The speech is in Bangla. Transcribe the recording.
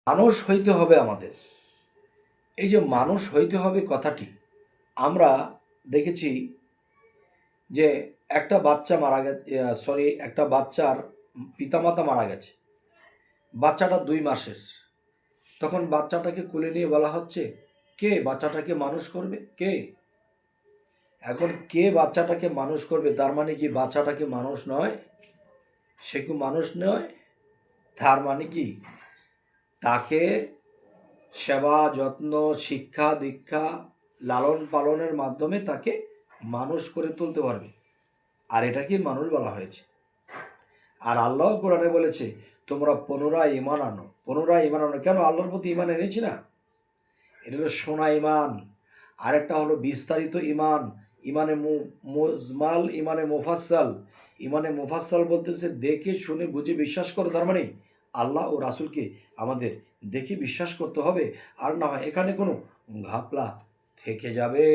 মানুষ হইতে হবে আমাদের। এই যে মানুষ হইতে হবে কথাটি আমরা দেখেছি যে একটা বাচ্চা মারা গেছে, একটা বাচ্চার পিতামাতা মারা গেছে, বাচ্চাটা 2 মাসের। তখন বাচ্চাটাকে কোলে নিয়ে বলা হচ্ছে কে বাচ্চাটাকে মানুষ করবে, কে? এখন কে বাচ্চাটাকে মানুষ করবে, তার মানে কি বাচ্চাটাকে মানুষ নয়? সে কি মানুষ নয়? তার মানে কি তাকে সেবা যত্ন শিক্ষা দীক্ষা লালন পালনের মাধ্যমে তাকে মানুষ করে তুলতে পারবে, আর এটাকে মানুষ বলা হয়েছে। আর আল্লাহ কোরআনে বলেছে তোমরা পুনরায় ঈমান আনো, পুনরায় ঈমান আনো। কেন আল্লাহর প্রতি ঈমান এনেছি না? এটা হলো শোনা ঈমান, আরেকটা হলো বিস্তারিত ঈমান, ইমানে মুজমাল, ইমানে মুফাসসাল। ইমানে মুফাসসাল বলতেছে দেখে শুনে বুঝে বিশ্বাস করো, তার মানে আল্লাহ ও রাসূলকে আমাদের দেখে বিশ্বাস করতে হবে, আর না হয় এখানে কোনো ঘাপলা থেকে যাবে।